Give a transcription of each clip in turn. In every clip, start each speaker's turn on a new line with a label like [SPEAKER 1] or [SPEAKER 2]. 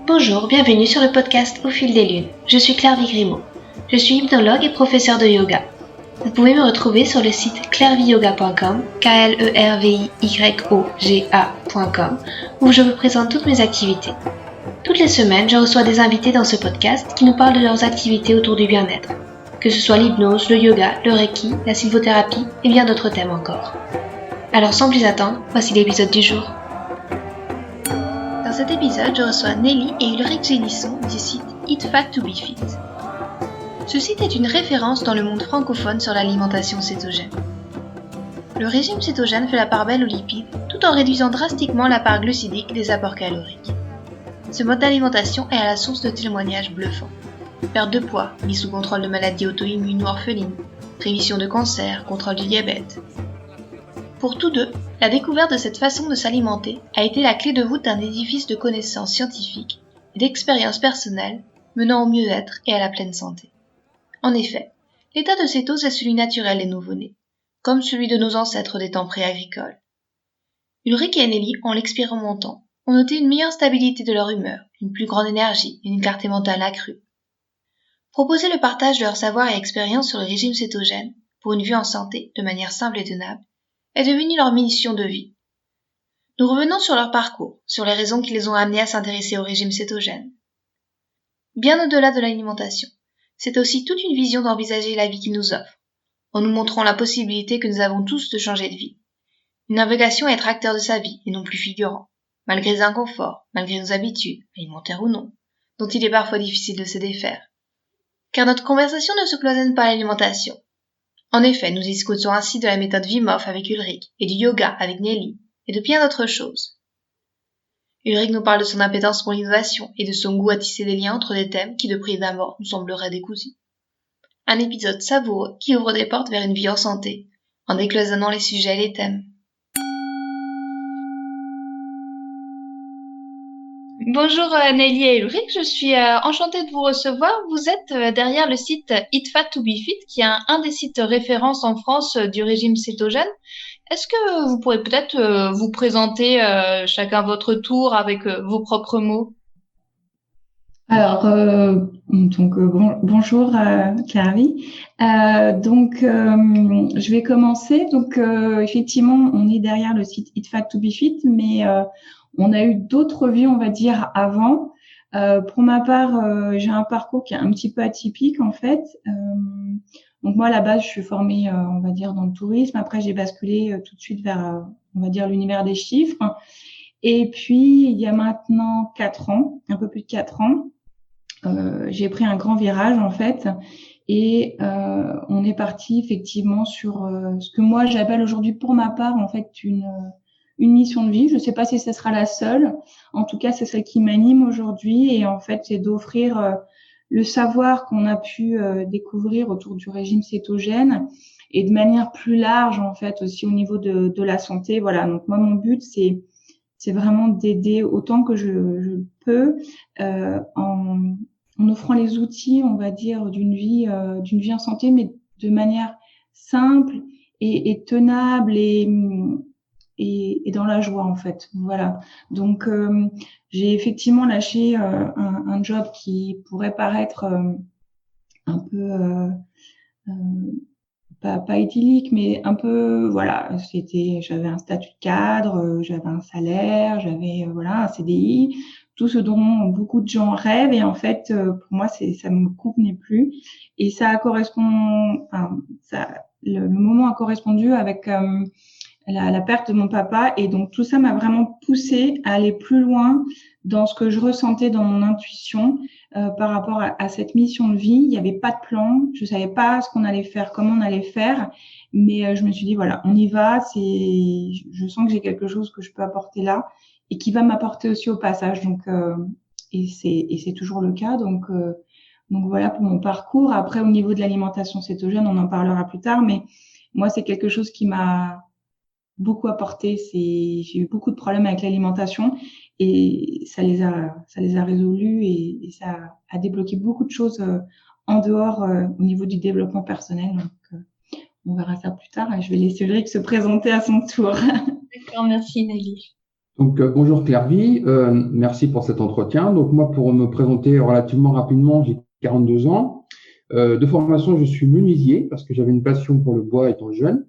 [SPEAKER 1] Bonjour, bienvenue sur le podcast Au fil des lunes. Je suis Claire Vigrimaud. Je suis hypnologue et professeure de yoga. Vous pouvez me retrouver sur le site clairviyoga.com, KLERVIYOGA.com, où je vous présente toutes mes activités. Toutes les semaines, je reçois des invités dans ce podcast qui nous parlent de leurs activités autour du bien-être, que ce soit l'hypnose, le yoga, le reiki, la sylvothérapie et bien d'autres thèmes encore. Alors sans plus attendre, voici l'épisode du jour. Dans cet épisode, je reçois Nelly et Ulrich Gélisson du site Eat Fat to Be Fit. Ce site est une référence dans le monde francophone sur l'alimentation cétogène. Le régime cétogène fait la part belle aux lipides tout en réduisant drastiquement la part glucidique des apports caloriques. Ce mode d'alimentation est à la source de témoignages bluffants. Perte de poids, mise sous contrôle de maladies auto-immunes ou orphelines, rémission de cancer, contrôle du diabète. Pour tous deux, la découverte de cette façon de s'alimenter a été la clé de voûte d'un édifice de connaissances scientifiques et d'expériences personnelles menant au mieux-être et à la pleine santé. En effet, l'état de cétose est celui naturel des nouveau-nés, comme celui de nos ancêtres des temps pré-agricoles. Ulrich et Nelly, en l'expérimentant, ont noté une meilleure stabilité de leur humeur, une plus grande énergie et une clarté mentale accrue. Proposer le partage de leur savoir et expérience sur le régime cétogène, pour une vie en santé, de manière simple et tenable, est devenue leur mission de vie. Nous revenons sur leur parcours, sur les raisons qui les ont amenés à s'intéresser au régime cétogène. Bien au-delà de l'alimentation, c'est aussi toute une vision d'envisager la vie qu'ils nous offrent, en nous montrant la possibilité que nous avons tous de changer de vie. Une invocation à être acteur de sa vie et non plus figurant, malgré les inconforts, malgré nos habitudes, alimentaires ou non, dont il est parfois difficile de se défaire. Car notre conversation ne se cloisonne pas à l'alimentation. En effet, nous discutons ainsi de la méthode Wim Hof avec Ulrich et du yoga avec Nelly et de bien d'autres choses. Ulrich nous parle de son appétence pour l'innovation et de son goût à tisser des liens entre des thèmes qui de prime abord nous sembleraient décousus. Un épisode savoureux qui ouvre des portes vers une vie en santé, en décloisonnant les sujets et les thèmes. Bonjour Nelly et Ulrich, je suis enchantée de vous recevoir. Vous êtes derrière le site Eat Fat to Be Fit, qui est un des sites références en France du régime cétogène. Est-ce que vous pourrez peut-être vous présenter chacun votre tour avec vos propres mots?
[SPEAKER 2] Alors, bonjour Clary. Je vais commencer. Effectivement, on est derrière le site Eat Fat to Be Fit, mais on a eu d'autres vies, on va dire, avant. Pour ma part, j'ai un parcours qui est un petit peu atypique en fait. Donc moi, à la base, je suis formée, on va dire, dans le tourisme. Après, j'ai basculé tout de suite vers, on va dire, l'univers des chiffres. Et puis, il y a maintenant 4 ans, un peu plus de 4 ans, j'ai pris un grand virage en fait et on est parti effectivement sur ce que moi j'appelle aujourd'hui pour ma part en fait une mission de vie. Je ne sais pas si ce sera la seule. En tout cas, c'est celle qui m'anime aujourd'hui et en fait, c'est d'offrir le savoir qu'on a pu découvrir autour du régime cétogène et de manière plus large en fait aussi au niveau de la santé. Voilà. Donc moi, mon but c'est vraiment d'aider autant que je peux en offrant les outils, on va dire, d'une vie en santé, mais de manière simple et tenable et dans la joie en fait. Voilà. Donc j'ai effectivement lâché un job qui pourrait paraître un peu pas idyllique, mais un peu voilà. J'avais un statut de cadre, j'avais un salaire, j'avais voilà un CDI, tout ce dont beaucoup de gens rêvent. Et en fait, pour moi, ça me convenait plus. Et ça correspond, le moment a correspondu avec la perte de mon papa. Et donc, tout ça m'a vraiment poussée à aller plus loin dans ce que je ressentais dans mon intuition par rapport à cette mission de vie. Il n'y avait pas de plan. Je savais pas ce qu'on allait faire, comment on allait faire. Mais je me suis dit, voilà, on y va. Je sens que j'ai quelque chose que je peux apporter là et qui va m'apporter aussi au passage. Donc, et c'est toujours le cas. Donc voilà pour mon parcours. Après, au niveau de l'alimentation cétogène, on en parlera plus tard. Mais moi, c'est quelque chose qui m'a beaucoup apporté. J'ai eu beaucoup de problèmes avec l'alimentation et ça les a résolus et ça a débloqué beaucoup de choses en dehors au niveau du développement personnel. Donc, on verra ça plus tard et je vais laisser Ulrich se présenter à son tour.
[SPEAKER 1] D'accord, merci Nelly.
[SPEAKER 3] Donc, bonjour Claire-Vie, merci pour cet entretien. Donc, moi, pour me présenter relativement rapidement, j'ai 42 ans. De formation, je suis menuisier parce que j'avais une passion pour le bois étant jeune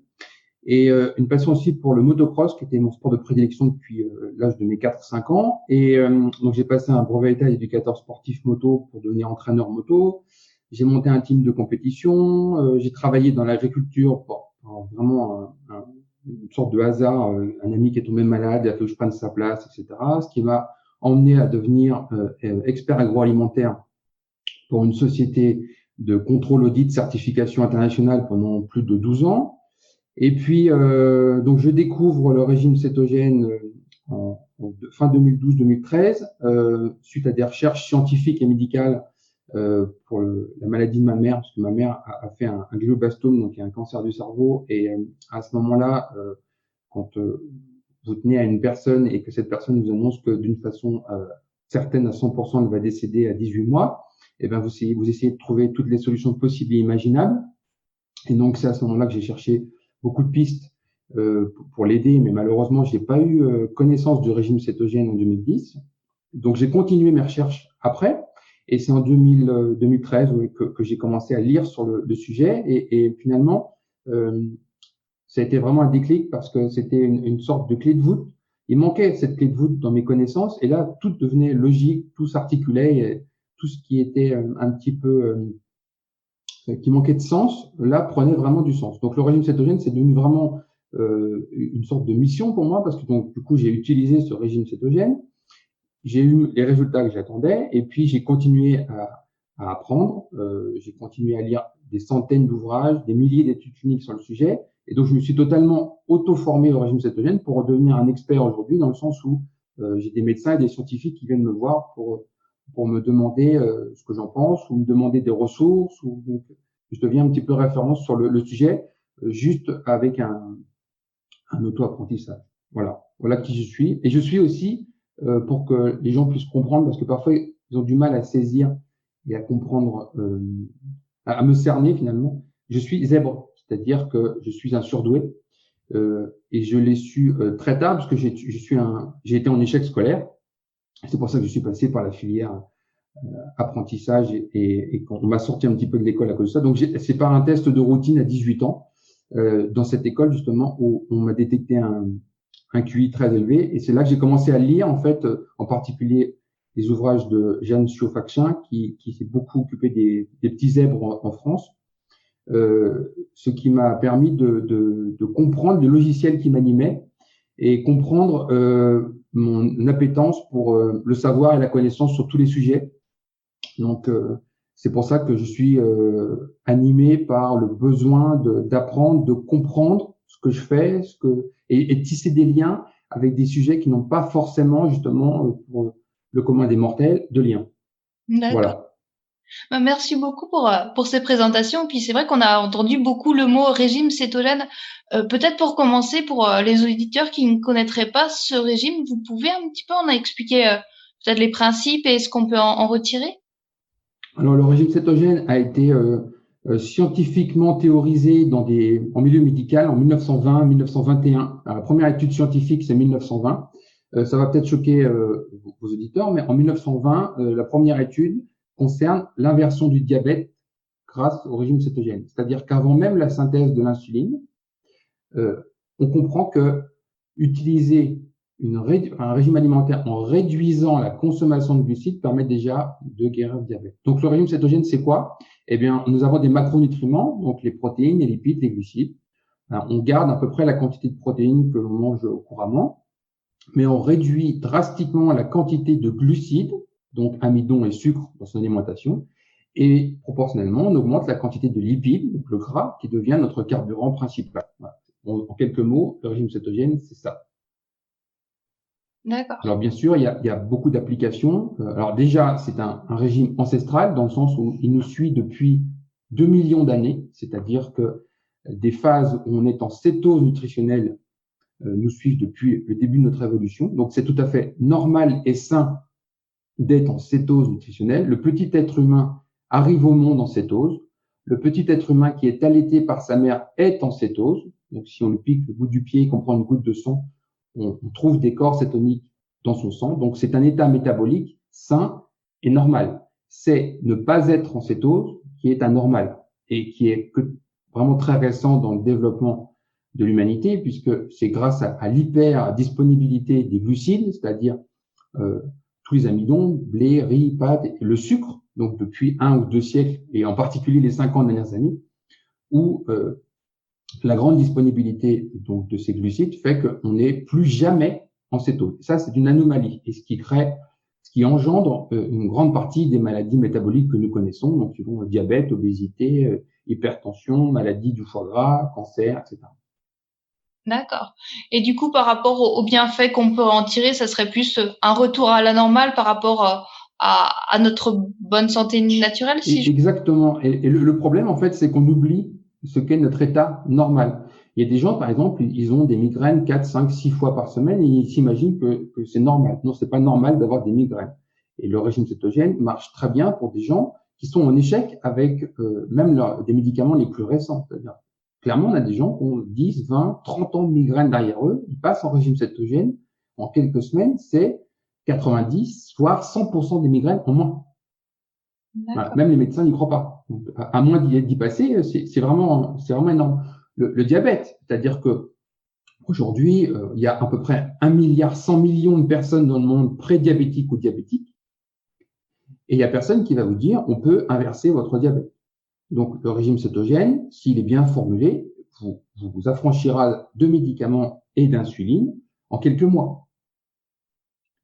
[SPEAKER 3] et une passion aussi pour le motocross qui était mon sport de prédilection depuis l'âge de mes 4-5 ans. Et donc, j'ai passé un brevet état d'éducateur sportif moto pour devenir entraîneur moto. J'ai monté un team de compétition. J'ai travaillé dans l'agriculture pour vraiment une sorte de hasard, un ami qui est tombé malade, il a fallu que je prenne sa place, etc. Ce qui m'a emmené à devenir expert agroalimentaire pour une société de contrôle audit certification internationale pendant plus de 12 ans. Et puis, donc, je découvre le régime cétogène en fin 2012-2013, suite à des recherches scientifiques et médicales pour la maladie de ma mère, parce que ma mère a fait un glioblastome, donc un cancer du cerveau. Et à ce moment-là, quand vous tenez à une personne et que cette personne vous annonce que d'une façon certaine à 100%, elle va décéder à 18 mois, et ben vous essayez de trouver toutes les solutions possibles et imaginables. Et donc, c'est à ce moment-là que j'ai cherché beaucoup de pistes pour l'aider, mais malheureusement, j'ai pas eu connaissance du régime cétogène en 2010. Donc, j'ai continué mes recherches après. Et c'est en 2013 que j'ai commencé à lire sur le sujet. Et finalement, ça a été vraiment un déclic parce que c'était une sorte de clé de voûte. Il manquait cette clé de voûte dans mes connaissances. Et là, tout devenait logique, tout s'articulait. Et tout ce qui était un petit peu qui manquait de sens, là, prenait vraiment du sens. Donc, le régime cétogène, c'est devenu vraiment une sorte de mission pour moi parce que donc, du coup, j'ai utilisé ce régime cétogène. J'ai eu les résultats que j'attendais et puis j'ai continué à apprendre. J'ai continué à lire des centaines d'ouvrages, des milliers d'études cliniques sur le sujet. Et donc, je me suis totalement auto-formé au régime cétogène pour devenir un expert aujourd'hui dans le sens où j'ai des médecins et des scientifiques qui viennent me voir pour me demander ce que j'en pense ou me demander des ressources. Donc, je deviens un petit peu référence sur le sujet juste avec un auto-apprentissage. Voilà qui je suis. Et je suis aussi pour que les gens puissent comprendre, parce que parfois ils ont du mal à saisir et à comprendre, à me cerner finalement. Je suis zèbre, c'est-à-dire que je suis un surdoué et je l'ai su très tard parce que j'ai été en échec scolaire. C'est pour ça que je suis passé par la filière apprentissage et qu'on m'a sorti un petit peu de l'école à cause de ça. Donc c'est par un test de routine à 18 ans dans cette école justement où on m'a détecté un QI très élevé et c'est là que j'ai commencé à lire en fait en particulier les ouvrages de Jeanne Siofachin qui s'est beaucoup occupé des petits zèbres en France, ce qui m'a permis de comprendre le logiciel qui m'animait et comprendre mon appétence pour le savoir et la connaissance sur tous les sujets. Donc, c'est pour ça que je suis animé par le besoin d'apprendre, de comprendre ce que je fais, et tisser des liens avec des sujets qui n'ont pas forcément, justement, pour le commun des mortels, de liens.
[SPEAKER 1] D'accord.
[SPEAKER 3] Voilà.
[SPEAKER 1] Merci beaucoup pour ces présentations. Puis c'est vrai qu'on a entendu beaucoup le mot régime cétogène. Peut-être pour commencer, pour les auditeurs qui ne connaîtraient pas ce régime, vous pouvez un petit peu en expliquer peut-être les principes et ce qu'on peut en retirer?
[SPEAKER 3] Alors, le régime cétogène a été scientifiquement théorisé en milieu médical en 1920-1921. La première étude scientifique, c'est 1920. Ça va peut-être choquer vos auditeurs, mais en 1920, la première étude concerne l'inversion du diabète grâce au régime cétogène. C'est-à-dire qu'avant même la synthèse de l'insuline, on comprend que utiliser un régime alimentaire en réduisant la consommation de glucides permet déjà de guérir le diabète. Donc, le régime cétogène, c'est quoi? Eh bien, nous avons des macronutriments, donc les protéines, les lipides, les glucides. Alors, on garde à peu près la quantité de protéines que l'on mange couramment, mais on réduit drastiquement la quantité de glucides, donc amidon et sucre dans son alimentation, et proportionnellement, on augmente la quantité de lipides, donc le gras, qui devient notre carburant principal. Voilà. En quelques mots, le régime cétogène, c'est ça.
[SPEAKER 1] D'accord.
[SPEAKER 3] Alors bien sûr, il y a beaucoup d'applications. Alors déjà, c'est un régime ancestral dans le sens où il nous suit depuis 2 millions d'années, c'est-à-dire que des phases où on est en cétose nutritionnelle nous suivent depuis le début de notre évolution. Donc c'est tout à fait normal et sain d'être en cétose nutritionnelle. Le petit être humain arrive au monde en cétose. Le petit être humain qui est allaité par sa mère est en cétose. Donc si on le pique le bout du pied, qu'on prend une goutte de sang, on trouve des corps cétoniques dans son sang. Donc, c'est un état métabolique sain et normal. C'est ne pas être en cétose qui est anormal et qui est vraiment très récent dans le développement de l'humanité, puisque c'est grâce à l'hyper-disponibilité des glucides, c'est-à-dire tous les amidons, blé, riz, pâtes, et le sucre, donc depuis 1 ou 2 siècles, et en particulier les 50 dernières années, où la grande disponibilité donc de ces glucides fait qu'on n'est plus jamais en cétose. Ça, c'est une anomalie, et ce qui engendre une grande partie des maladies métaboliques que nous connaissons, donc diabète, obésité, hypertension, maladie du foie gras, cancer, etc.
[SPEAKER 4] D'accord. Et du coup, par rapport aux bienfaits qu'on peut en tirer, ça serait plus un retour à la normale par rapport à notre bonne santé naturelle,
[SPEAKER 3] Exactement. Et le problème, en fait, c'est qu'on oublie ce qu'est notre état normal. Il y a des gens, par exemple, ils ont des migraines 4, 5, 6 fois par semaine et ils s'imaginent que c'est normal. Non, c'est pas normal d'avoir des migraines. Et le régime cétogène marche très bien pour des gens qui sont en échec avec même des médicaments les plus récents. C'est-à-dire, clairement, on a des gens qui ont 10, 20, 30 ans de migraines derrière eux. Ils passent en régime cétogène. En quelques semaines, c'est 90, voire 100% des migraines en moins. Voilà, même les médecins n'y croient pas. Donc, à moins d'y passer, c'est vraiment énorme. Le diabète, c'est-à-dire que aujourd'hui, il y a à peu près 1,1 milliard de personnes dans le monde prédiabétiques ou diabétiques. Et il y a personne qui va vous dire, on peut inverser votre diabète. Donc, le régime cétogène, s'il est bien formulé, vous affranchira de médicaments et d'insuline en quelques mois.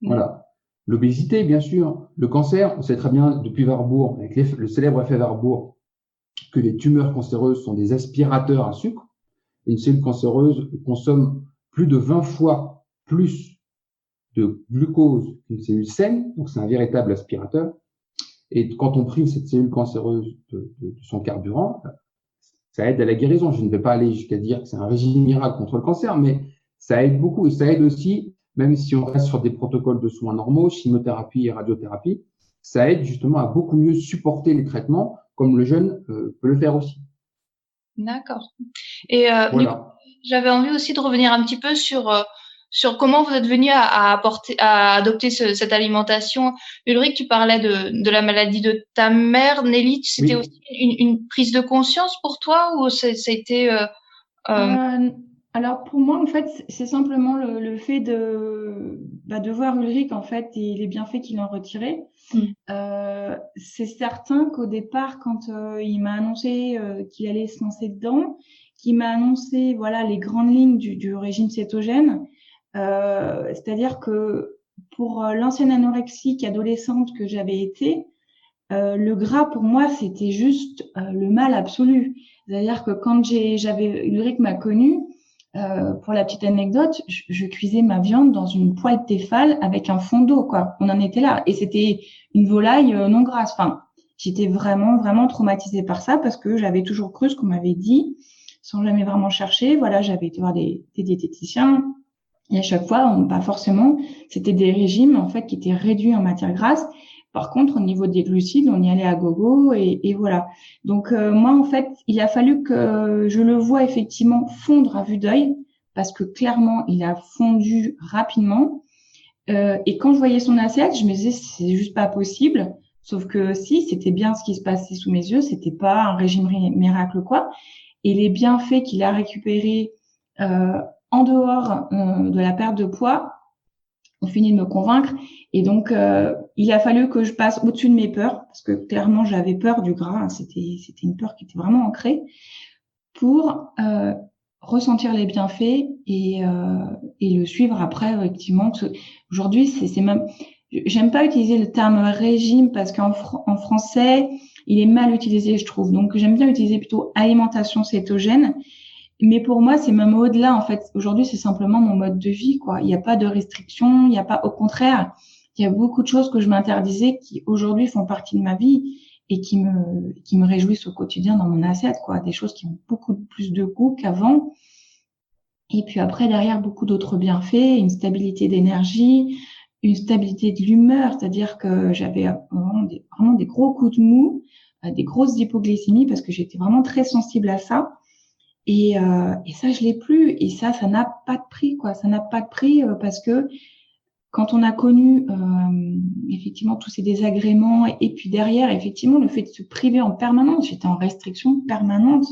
[SPEAKER 3] Voilà. L'obésité, bien sûr. Le cancer, on sait très bien depuis Warburg, avec le célèbre effet Warburg, que les tumeurs cancéreuses sont des aspirateurs à sucre. Une cellule cancéreuse consomme plus de 20 fois plus de glucose qu'une cellule saine, donc c'est un véritable aspirateur. Et quand on prive cette cellule cancéreuse de son carburant, ça aide à la guérison. Je ne vais pas aller jusqu'à dire que c'est un régime miracle contre le cancer, mais ça aide beaucoup. Et ça aide aussi, même si on reste sur des protocoles de soins normaux, chimiothérapie et radiothérapie, ça aide justement à beaucoup mieux supporter les traitements, comme le jeûne peut le faire aussi.
[SPEAKER 4] D'accord. Et
[SPEAKER 3] voilà.
[SPEAKER 4] Du coup, j'avais envie aussi de revenir un petit peu sur comment vous êtes venu à adopter cette alimentation. Ulrich, tu parlais de la maladie de ta mère. Nelly, c'était aussi une prise de conscience pour toi ou ça a été
[SPEAKER 2] Alors pour moi, en fait, c'est simplement le fait de voir Ulrich, en fait, et les bienfaits qu'il en retirait. C'est certain qu'au départ, quand il m'a annoncé qu'il allait se lancer dedans, qu'il m'a annoncé voilà les grandes lignes du régime cétogène, c'est-à-dire que pour l'ancienne anorexique adolescente que j'avais été, le gras pour moi c'était juste le mal absolu. C'est-à-dire que quand Ulrich m'a connue, pour la petite anecdote, je cuisais ma viande dans une poêle Tefal avec un fond d'eau, quoi. On en était là. Et c'était une volaille non grasse. Enfin, j'étais vraiment, vraiment traumatisée par ça parce que j'avais toujours cru ce qu'on m'avait dit sans jamais vraiment chercher. Voilà, j'avais été voir des diététiciens. Et à chaque fois, pas forcément, c'était des régimes, en fait, qui étaient réduits en matière grasse. Par contre, au niveau des glucides, on y allait à gogo et voilà. Donc moi, en fait, il a fallu que je le voie effectivement fondre à vue d'œil parce que clairement, il a fondu rapidement. Et quand je voyais son assiette, je me disais c'est juste pas possible. Sauf que si, c'était bien ce qui se passait sous mes yeux, c'était pas un régime miracle quoi. Et les bienfaits qu'il a récupérés en dehors de la perte de poids ont fini de me convaincre. Et donc, il a fallu que je passe au-dessus de mes peurs, parce que clairement, j'avais peur du gras. C'était une peur qui était vraiment ancrée, pour ressentir les bienfaits et le suivre après, effectivement. Aujourd'hui, c'est même... J'aime pas utiliser le terme régime, parce qu'en français, il est mal utilisé, je trouve. Donc, j'aime bien utiliser plutôt alimentation cétogène. Mais pour moi, c'est même au-delà, en fait. Aujourd'hui, c'est simplement mon mode de vie, quoi. Il n'y a pas de restrictions, il n'y a pas, au contraire, il y a beaucoup de choses que je m'interdisais qui aujourd'hui font partie de ma vie et qui me réjouissent au quotidien dans mon assiette, quoi. Des choses qui ont beaucoup plus de goût qu'avant. Et puis après, derrière, beaucoup d'autres bienfaits, une stabilité d'énergie, une stabilité de l'humeur, c'est-à-dire que j'avais vraiment des gros coups de mou, des grosses hypoglycémies parce que j'étais vraiment très sensible à ça. Et ça, je l'ai plus. Et ça n'a pas de prix, quoi. Ça n'a pas de prix parce que quand on a connu effectivement tous ces désagréments et puis derrière, effectivement, le fait de se priver en permanence, j'étais en restriction permanente.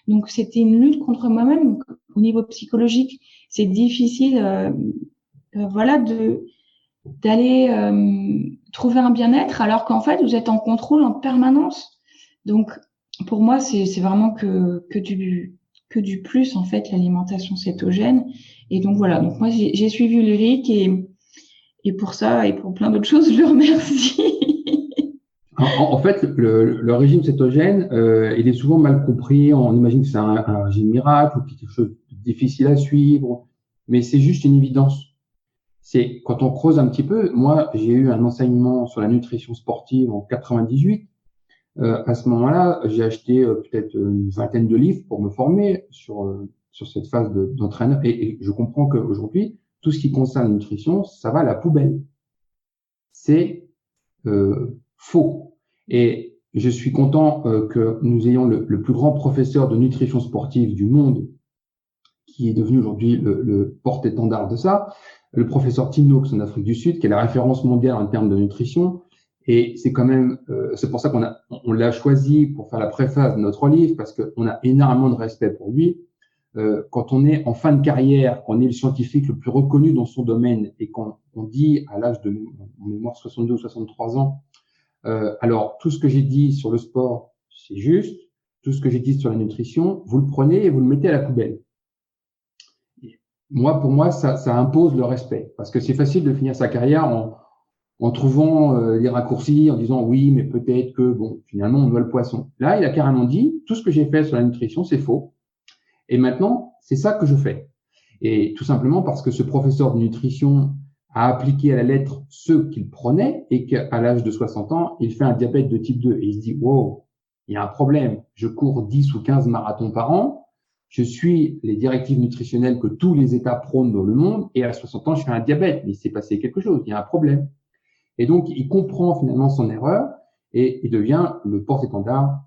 [SPEAKER 2] Donc, c'était une lutte contre moi-même. Donc, au niveau psychologique, c'est difficile, voilà, d'aller trouver un bien-être alors qu'en fait, vous êtes en contrôle en permanence. Donc, pour moi, c'est vraiment que du plus, en fait, l'alimentation cétogène. Et donc, voilà. Donc, moi, j'ai suivi Ulrich et pour ça et pour plein d'autres choses, je le remercie.
[SPEAKER 3] En fait, le régime cétogène, il est souvent mal compris. On imagine que c'est un régime miracle ou quelque chose de difficile à suivre, mais c'est juste une évidence. C'est quand on creuse un petit peu. Moi, j'ai eu un enseignement sur la nutrition sportive en 98. À ce moment-là, j'ai acheté peut-être une vingtaine de livres pour me former sur cette phase d'entraîneur. Et je comprends qu'aujourd'hui, tout ce qui concerne la nutrition, ça va à la poubelle. C'est faux. Et je suis content que nous ayons le plus grand professeur de nutrition sportive du monde, qui est devenu aujourd'hui le porte-étendard de ça, le professeur Tim Noakes en Afrique du Sud, qui est la référence mondiale en termes de nutrition. Et c'est quand même, c'est pour ça qu'on l'a choisi pour faire la préface de notre livre, parce qu'on a énormément de respect pour lui. Quand on est en fin de carrière, qu'on est le scientifique le plus reconnu dans son domaine et qu'on dit à l'âge de en mémoire 62 ou 63 ans, alors tout ce que j'ai dit sur le sport, c'est juste. Tout ce que j'ai dit sur la nutrition, vous le prenez et vous le mettez à la poubelle. Pour moi, ça impose le respect, parce que c'est facile de finir sa carrière en trouvant les raccourcis, en disant oui, mais peut-être que bon, finalement, on doit le poisson. Là, il a carrément dit tout ce que j'ai fait sur la nutrition, c'est faux. Et maintenant, c'est ça que je fais. Et tout simplement parce que ce professeur de nutrition a appliqué à la lettre ce qu'il prenait et qu'à l'âge de 60 ans, il fait un diabète de type 2. Et il se dit, wow, il y a un problème. Je cours 10 ou 15 marathons par an. Je suis les directives nutritionnelles que tous les États prônent dans le monde. Et à 60 ans, je fais un diabète. Mais il s'est passé quelque chose. Il y a un problème. Et donc, il comprend finalement son erreur et il devient le porte-étendard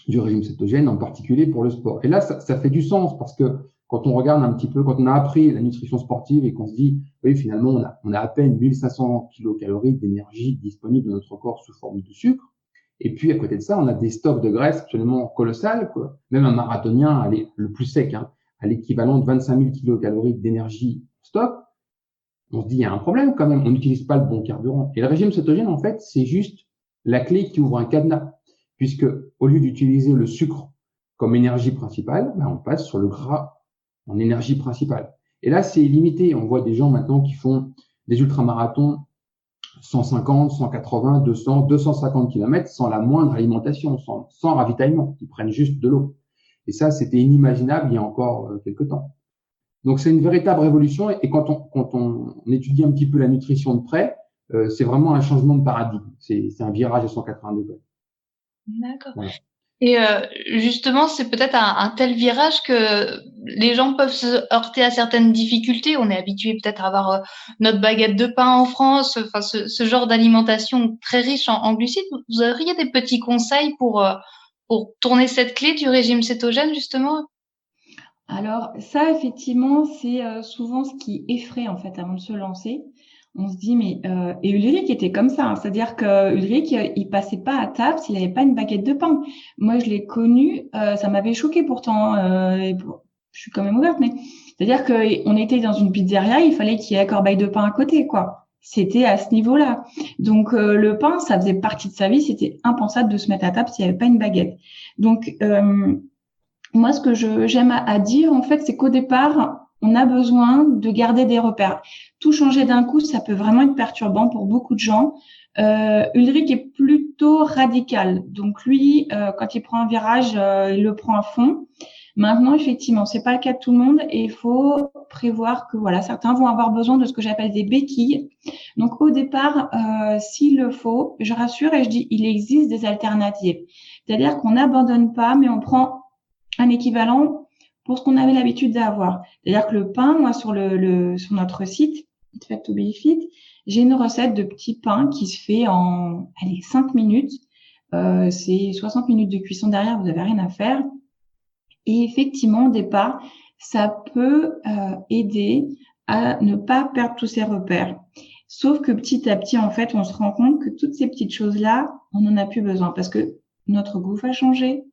[SPEAKER 3] du régime cétogène, en particulier pour le sport. Et là, ça fait du sens parce que quand on regarde un petit peu, quand on a appris la nutrition sportive et qu'on se dit, oui, finalement, on a à peine 1500 kilocalories d'énergie disponibles dans notre corps sous forme de sucre. Et puis, à côté de ça, on a des stocks de graisse absolument colossales, quoi. Même un marathonien, le plus sec, à l'équivalent de 25 000 kilocalories d'énergie stock. On se dit, il y a un problème quand même. On n'utilise pas le bon carburant. Et le régime cétogène, en fait, c'est juste la clé qui ouvre un cadenas. Puisque, au lieu d'utiliser le sucre comme énergie principale, on passe sur le gras en énergie principale. Et là, c'est illimité. On voit des gens maintenant qui font des ultramarathons 150, 180, 200, 250 km sans la moindre alimentation, sans ravitaillement. Ils prennent juste de l'eau. Et ça, c'était inimaginable il y a encore quelques temps. Donc, c'est une véritable révolution. Et quand on étudie un petit peu la nutrition de près, c'est vraiment un changement de paradigme. C'est un virage à 180 degrés.
[SPEAKER 4] D'accord.
[SPEAKER 3] Voilà.
[SPEAKER 4] Et justement, c'est peut-être un tel virage que les gens peuvent se heurter à certaines difficultés. On est habitué peut-être à avoir notre baguette de pain en France, enfin ce genre d'alimentation très riche en glucides. Vous auriez des petits conseils pour tourner cette clé du régime cétogène, justement?
[SPEAKER 2] Alors ça, effectivement, c'est souvent ce qui effraie en fait avant de se lancer. On se dit mais et Ulrich était comme ça, c'est-à-dire que Ulrich il passait pas à table s'il avait pas une baguette de pain. Moi je l'ai connu, ça m'avait choqué pourtant. Je suis quand même ouverte, mais c'est-à-dire que on était dans une pizzeria, il fallait qu'il y ait un corbeille de pain à côté, quoi. C'était à ce niveau-là. Donc le pain, ça faisait partie de sa vie. C'était impensable de se mettre à table s'il n'y avait pas une baguette. Donc moi, ce que j'aime à dire, en fait, c'est qu'au départ, on a besoin de garder des repères. Tout changer d'un coup, ça peut vraiment être perturbant pour beaucoup de gens. Ulrich est plutôt radical. Donc lui, quand il prend un virage, il le prend à fond. Maintenant, effectivement, c'est pas le cas de tout le monde et il faut prévoir que voilà, certains vont avoir besoin de ce que j'appelle des béquilles. Donc au départ, s'il le faut, je rassure et je dis, il existe des alternatives. C'est-à-dire qu'on n'abandonne pas, mais on prend un équivalent pour ce qu'on avait l'habitude d'avoir. C'est-à-dire que le pain, moi, sur notre site, Fit to Be Fit, j'ai une recette de petit pain qui se fait en, 5 minutes. C'est 60 minutes de cuisson derrière, vous avez rien à faire. Et effectivement, au départ, ça peut aider à ne pas perdre tous ces repères. Sauf que petit à petit, en fait, on se rend compte que toutes ces petites choses-là, on n'en a plus besoin parce que notre goût va changer,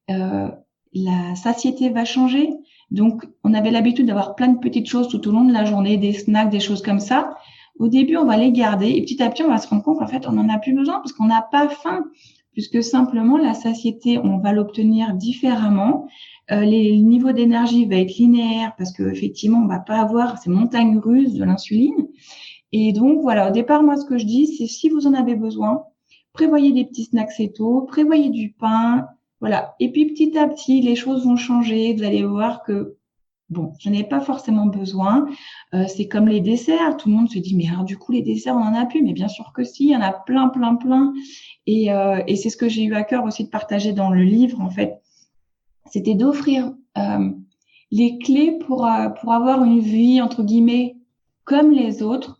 [SPEAKER 2] la satiété va changer. Donc, on avait l'habitude d'avoir plein de petites choses tout au long de la journée, des snacks, des choses comme ça. Au début, on va les garder et petit à petit, on va se rendre compte qu'en fait, on n'en a plus besoin parce qu'on n'a pas faim, puisque simplement la satiété, on va l'obtenir différemment. Le niveau d'énergie va être linéaire parce que effectivement, on va pas avoir ces montagnes russes de l'insuline. Et donc, voilà, au départ, moi, ce que je dis, c'est si vous en avez besoin, prévoyez des petits snacks céto, prévoyez du pain, voilà. Et puis, petit à petit, les choses vont changer. Vous allez voir que, bon, je n'ai pas forcément besoin. C'est comme les desserts. Tout le monde se dit, mais alors, du coup, les desserts, on en a plus. Mais bien sûr que si, il y en a plein, plein, plein. Et c'est ce que j'ai eu à cœur aussi de partager dans le livre, en fait. C'était d'offrir les clés pour avoir une vie, entre guillemets, comme les autres,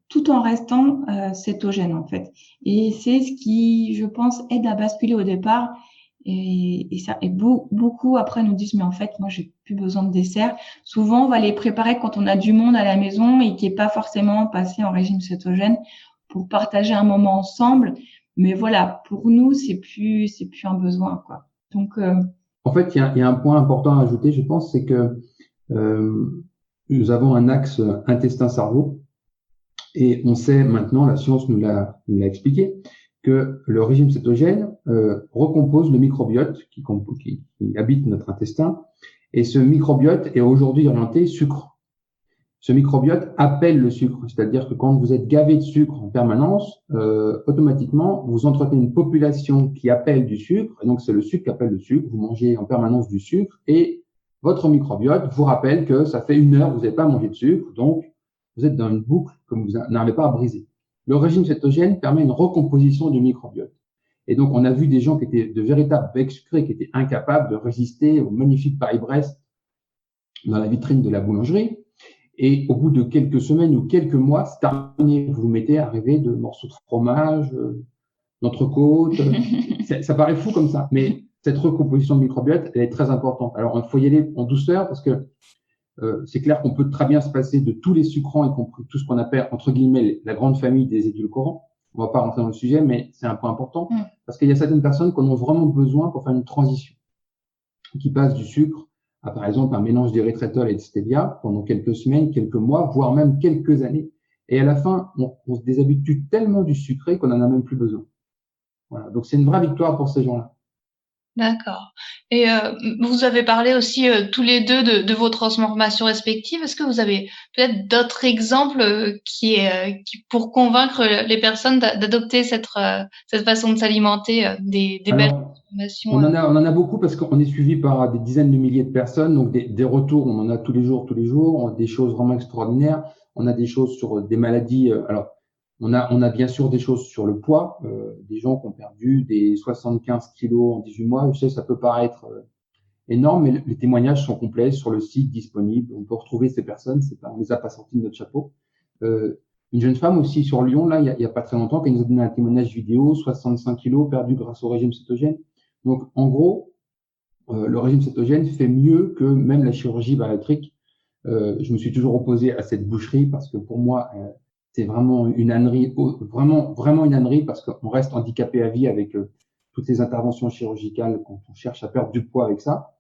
[SPEAKER 2] tout en restant cétogène, en fait. Et c'est ce qui, je pense, aide à basculer au départ. Et ça, et beaucoup après nous disent, mais en fait, moi, j'ai plus besoin de dessert. Souvent, on va les préparer quand on a du monde à la maison et qui est pas forcément passé en régime cétogène pour partager un moment ensemble. Mais voilà, pour nous, c'est plus un besoin, quoi. Donc,
[SPEAKER 3] en fait, il y a un point important à ajouter, je pense, c'est que nous avons un axe intestin-cerveau et on sait maintenant, la science nous l'a expliqué, que le régime cétogène recompose le microbiote qui habite notre intestin et ce microbiote est aujourd'hui orienté sucre. Ce microbiote appelle le sucre, c'est-à-dire que quand vous êtes gavé de sucre en permanence, automatiquement, vous entretenez une population qui appelle du sucre, et donc c'est le sucre qui appelle le sucre, vous mangez en permanence du sucre, et votre microbiote vous rappelle que ça fait 1 heure que vous n'avez pas mangé de sucre, donc vous êtes dans une boucle que vous n'arrivez pas à briser. Le régime cétogène permet une recomposition du microbiote. Et donc, on a vu des gens qui étaient de véritables becs sucrés, qui étaient incapables de résister au magnifique Paris-Brest dans la vitrine de la boulangerie. Et au bout de quelques semaines ou quelques mois, c'est terminé. Vous vous mettez à rêver de morceaux de fromage, d'entrecôte. Ça paraît fou comme ça. Mais cette recomposition de microbiote, elle est très importante. Alors, il faut y aller en douceur parce que c'est clair qu'on peut très bien se passer de tous les sucrants, y compris tout ce qu'on appelle, entre guillemets, la grande famille des édulcorants. On va pas rentrer dans le sujet, mais c'est un point important. Parce qu'il y a certaines personnes qui en ont vraiment besoin pour faire une transition. Qui passent du sucre à, par exemple, un mélange d'érythritol et de stevia pendant quelques semaines, quelques mois, voire même quelques années. Et à la fin, on se déshabitue tellement du sucré qu'on en a même plus besoin. Voilà. Donc, c'est une vraie victoire pour ces gens-là.
[SPEAKER 4] D'accord. Et vous avez parlé aussi tous les deux de vos transformations respectives. Est-ce que vous avez peut-être d'autres exemples qui pour convaincre les personnes d'adopter cette façon de s'alimenter, des belles transformations?
[SPEAKER 3] On en a beaucoup parce qu'on est suivi par des dizaines de milliers de personnes. Donc des retours, on en a tous les jours, des choses vraiment extraordinaires. On a des choses sur des maladies. Alors, on a bien sûr des choses sur le poids, des gens qui ont perdu des 75 kilos en 18 mois. Je sais, ça peut paraître énorme, mais les témoignages sont complets sur le site disponible. On peut retrouver ces personnes. On les a pas sortis de notre chapeau. Une jeune femme aussi sur Lyon, là, il y a pas très longtemps, qui nous a donné un témoignage vidéo, 65 kilos perdus grâce au régime cétogène. Donc, en gros, le régime cétogène fait mieux que même la chirurgie bariatrique. Je me suis toujours opposé à cette boucherie parce que pour moi, c'est vraiment une ânerie, vraiment une ânerie parce qu'on reste handicapé à vie avec toutes les interventions chirurgicales quand on cherche à perdre du poids avec ça.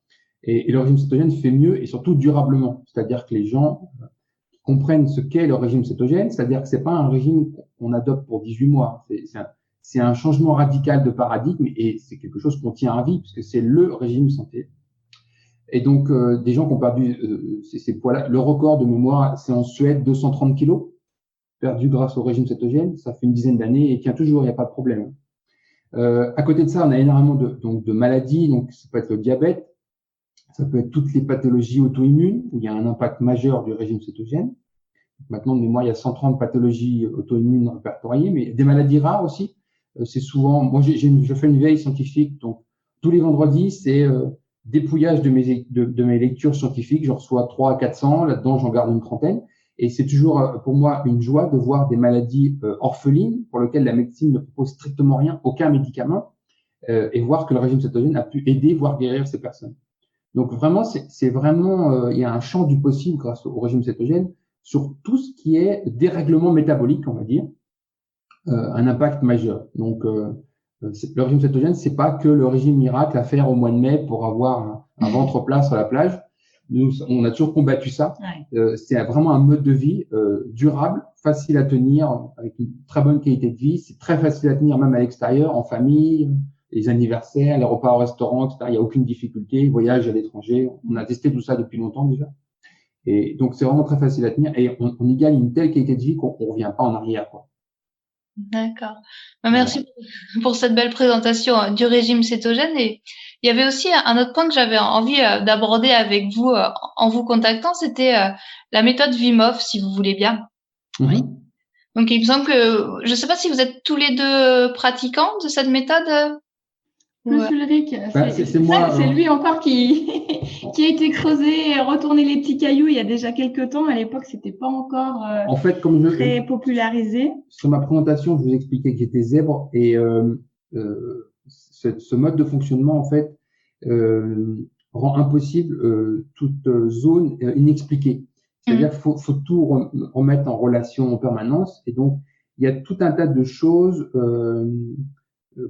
[SPEAKER 3] Et le régime cétogène fait mieux et surtout durablement. C'est-à-dire que les gens comprennent ce qu'est le régime cétogène, c'est-à-dire que c'est pas un régime qu'on adopte pour 18 mois. C'est un changement radical de paradigme et c'est quelque chose qu'on tient à vie puisque c'est le régime santé. Et donc, des gens qui ont perdu ces poids-là, le record de mémoire, c'est en Suède, 230 kilos perdus grâce au régime cétogène. Ça fait une dizaine d'années et tient toujours, il n'y a pas de problème. À côté de ça, on a énormément de maladies. Donc, ça peut être le diabète, ça peut être toutes les pathologies auto-immunes où il y a un impact majeur du régime cétogène. Maintenant, de mémoire, il y a 130 pathologies auto-immunes répertoriées, mais des maladies rares aussi. C'est souvent, moi, je fais une veille scientifique, donc tous les vendredis, c'est dépouillage de mes lectures scientifiques. Je reçois 300 à 400, là-dedans, j'en garde une trentaine. Et c'est toujours pour moi une joie de voir des maladies orphelines pour lesquelles la médecine ne propose strictement rien, aucun médicament, et voir que le régime cétogène a pu aider, voire guérir ces personnes. Donc vraiment, c'est vraiment, il y a un champ du possible grâce au régime cétogène sur tout ce qui est dérèglement métabolique, on va dire, un impact majeur. Donc le régime cétogène, c'est pas que le régime miracle à faire au mois de mai pour avoir un ventre plat sur la plage. Nous, on a toujours combattu ça.
[SPEAKER 2] Ouais.
[SPEAKER 3] C'est vraiment un mode de vie durable, facile à tenir, avec une très bonne qualité de vie. C'est très facile à tenir même à l'extérieur, en famille, les anniversaires, les repas au restaurant, etc. Il n'y a aucune difficulté. Voyage à l'étranger, on a testé tout ça depuis longtemps déjà. Et donc c'est vraiment très facile à tenir et on y gagne une telle qualité de vie qu'on ne revient pas en arrière, quoi.
[SPEAKER 4] D'accord. Merci pour cette belle présentation du régime cétogène. Et il y avait aussi un autre point que j'avais envie d'aborder avec vous en vous contactant, c'était la méthode Wim Hof, si vous voulez bien.
[SPEAKER 3] Oui.
[SPEAKER 4] Donc il me semble que, je ne sais pas si vous êtes tous les deux pratiquants de cette méthode.
[SPEAKER 2] Plus Ulrich,
[SPEAKER 3] c'est moi.
[SPEAKER 2] C'est lui encore qui a été creusé et retourné les petits cailloux il y a déjà quelques temps. À l'époque, c'était pas encore
[SPEAKER 3] en fait, comme
[SPEAKER 2] très popularisé.
[SPEAKER 3] Sur ma présentation, je vous expliquais que j'étais zèbre et ce mode de fonctionnement, en fait, rend impossible toute zone inexpliquée. C'est-à-dire qu'il faut tout remettre en relation en permanence. Et donc, il y a tout un tas de choses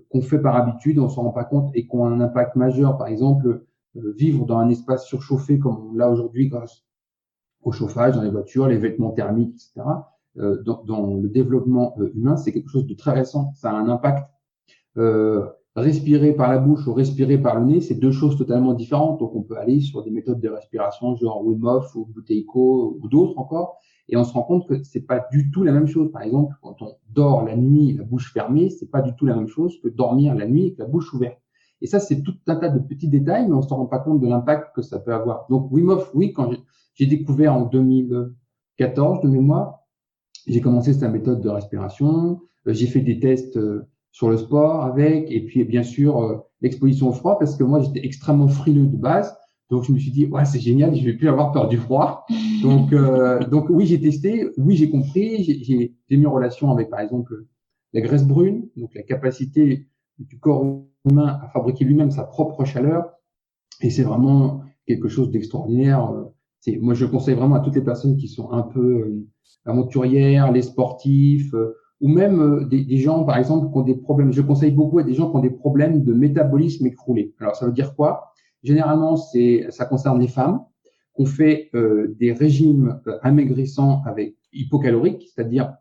[SPEAKER 3] qu'on fait par habitude, on s'en rend pas compte et qui ont un impact majeur. Par exemple, vivre dans un espace surchauffé comme on l'a aujourd'hui grâce au chauffage dans les voitures, les vêtements thermiques, etc. Dans le développement humain, c'est quelque chose de très récent. Ça a un impact. Respirer par la bouche ou respirer par le nez, c'est deux choses totalement différentes. Donc, on peut aller sur des méthodes de respiration genre Wim Hof ou Buteyko ou d'autres encore. Et on se rend compte que c'est pas du tout la même chose. Par exemple, quand on dort la nuit, la bouche fermée, c'est pas du tout la même chose que dormir la nuit avec la bouche ouverte. Et ça, c'est tout un tas de petits détails, mais on se rend pas compte de l'impact que ça peut avoir. Donc, Wim Hof, oui, quand j'ai découvert en 2014 de mémoire, j'ai commencé cette méthode de respiration. J'ai fait des tests sur le sport avec, et puis bien sûr l'exposition au froid, parce que moi j'étais extrêmement frileux de base. Donc, je me suis dit, ouais, c'est génial, je vais plus avoir peur du froid. Donc oui, j'ai testé, oui, j'ai compris, j'ai mis en relation avec, par exemple, la graisse brune, donc la capacité du corps humain à fabriquer lui-même sa propre chaleur. Et c'est vraiment quelque chose d'extraordinaire. Moi, je conseille vraiment à toutes les personnes qui sont un peu aventurières, les sportifs, ou même des gens, par exemple, qui ont des problèmes. Je conseille beaucoup à des gens qui ont des problèmes de métabolisme écroulé. Alors, ça veut dire quoi? Généralement, ça concerne les femmes qu'on fait des régimes amaigrissants avec hypocaloriques, c'est-à-dire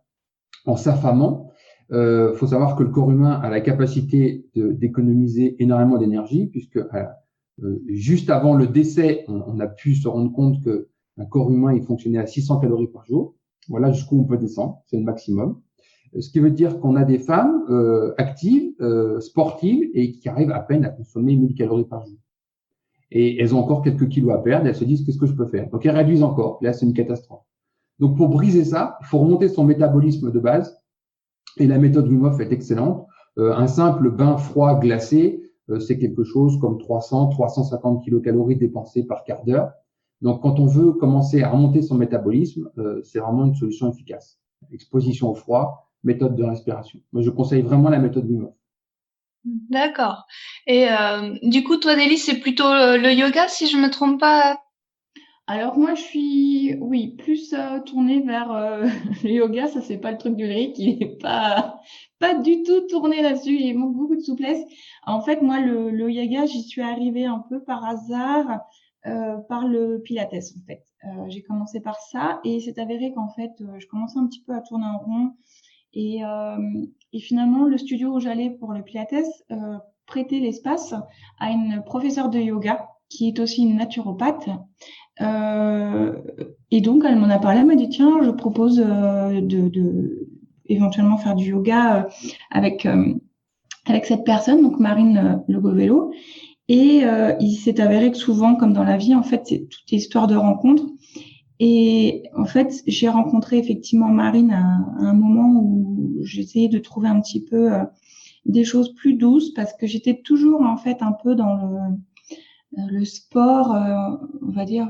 [SPEAKER 3] en s'affamant. Faut savoir que le corps humain a la capacité d'économiser énormément d'énergie, puisque juste avant le décès, on a pu se rendre compte que un corps humain il fonctionnait à 600 calories par jour. Voilà jusqu'où on peut descendre, c'est le maximum. Ce qui veut dire qu'on a des femmes actives, sportives, et qui arrivent à peine à consommer 1000 calories par jour. Et elles ont encore quelques kilos à perdre, et elles se disent qu'est-ce que je peux faire. Donc elles réduisent encore. Là, c'est une catastrophe. Donc pour briser ça, il faut remonter son métabolisme de base. Et la méthode Wim Hof est excellente. Un simple bain froid glacé, c'est quelque chose comme 300-350 kilocalories dépensées par quart d'heure. Donc quand on veut commencer à remonter son métabolisme, c'est vraiment une solution efficace. Exposition au froid, méthode de respiration. Moi, je conseille vraiment la méthode Wim Hof.
[SPEAKER 4] D'accord. Et du coup, toi, Nelly, c'est plutôt le yoga, si je me trompe pas?
[SPEAKER 2] Alors moi, je suis, oui, plus tournée vers le yoga. Ça, c'est pas le truc d'Ulrich. Il est pas du tout tourné là-dessus. Il manque beaucoup de souplesse. En fait, moi, le yoga, j'y suis arrivée un peu par hasard par le Pilates, en fait. J'ai commencé par ça et c'est avéré qu'en fait, je commençais un petit peu à tourner en rond. Et finalement, le studio où j'allais pour le Pilates prêtait l'espace à une professeure de yoga qui est aussi une naturopathe. Et donc, elle m'en a parlé, elle m'a dit, tiens, je propose de éventuellement faire du yoga avec cette personne, donc Marine Legovello. Et il s'est avéré que souvent, comme dans la vie, en fait, c'est toute histoire de rencontres. Et en fait, j'ai rencontré effectivement Marine à un moment où j'essayais de trouver un petit peu des choses plus douces parce que j'étais toujours en fait un peu dans le sport, on va dire,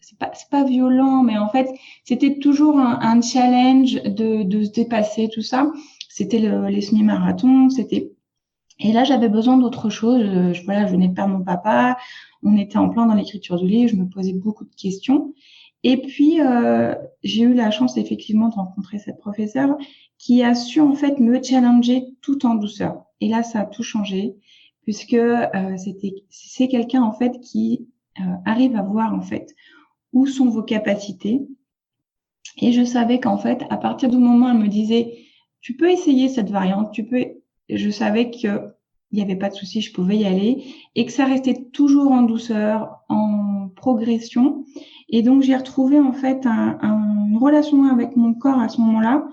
[SPEAKER 2] c'est pas violent, mais en fait, c'était toujours un challenge de se dépasser, tout ça. C'était les semi-marathons, c'était Et là, j'avais besoin d'autre chose. Voilà, je venais de perdre mon papa. On était en plein dans l'écriture du livre. Je me posais beaucoup de questions. Et puis, j'ai eu la chance effectivement de rencontrer cette professeure qui a su en fait me challenger tout en douceur. Et là, ça a tout changé puisque c'est quelqu'un en fait qui arrive à voir en fait où sont vos capacités. Et je savais qu'en fait, à partir du moment où elle me disait, tu peux essayer cette variante, je savais que il n'y avait pas de souci, je pouvais y aller et que ça restait toujours en douceur, en progression. Et donc, j'ai retrouvé en fait une relation avec mon corps à ce moment-là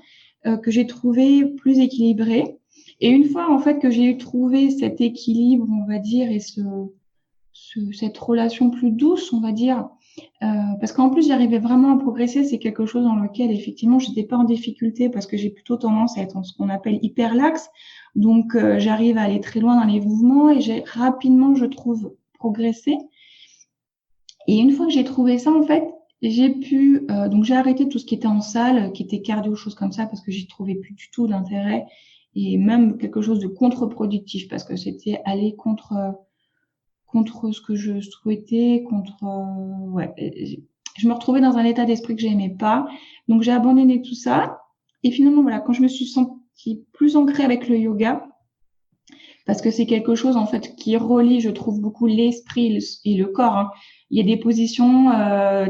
[SPEAKER 2] que j'ai trouvé plus équilibrée. Et une fois en fait que j'ai trouvé cet équilibre, on va dire, et cette relation plus douce, on va dire, parce qu'en plus j'arrivais vraiment à progresser. C'est quelque chose dans lequel effectivement j'étais pas en difficulté parce que j'ai plutôt tendance à être en ce qu'on appelle hyperlaxe. Donc j'arrive à aller très loin dans les mouvements et j'ai rapidement, je trouve, progressé. Et une fois que j'ai trouvé ça, en fait, j'ai pu donc j'ai arrêté tout ce qui était en salle, qui était cardio, choses comme ça, parce que j'y trouvais plus du tout d'intérêt et même quelque chose de contre-productif parce que c'était aller contre ce que je souhaitais, ouais. Je me retrouvais dans un état d'esprit que j'aimais pas. Donc, j'ai abandonné tout ça. Et finalement, voilà, quand je me suis sentie plus ancrée avec le yoga, parce que c'est quelque chose, en fait, qui relie, je trouve, beaucoup l'esprit et le corps, hein. Il y a des positions,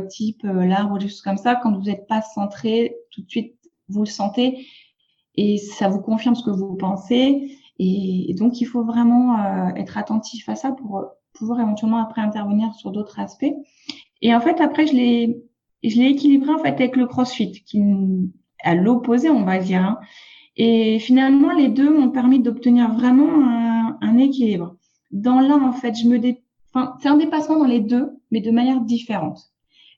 [SPEAKER 2] type l'arbre ou des choses comme ça. Quand vous n'êtes pas centré, tout de suite, vous le sentez et ça vous confirme ce que vous pensez. Et donc, il faut vraiment être attentif à ça pour pouvoir éventuellement après intervenir sur d'autres aspects. Et en fait, après, je l'ai équilibré en fait avec le CrossFit, qui à l'opposé, on va dire, hein. Et finalement, les deux m'ont permis d'obtenir vraiment un équilibre. Dans l'un, en fait, c'est un dépassement dans les deux, mais de manière différente.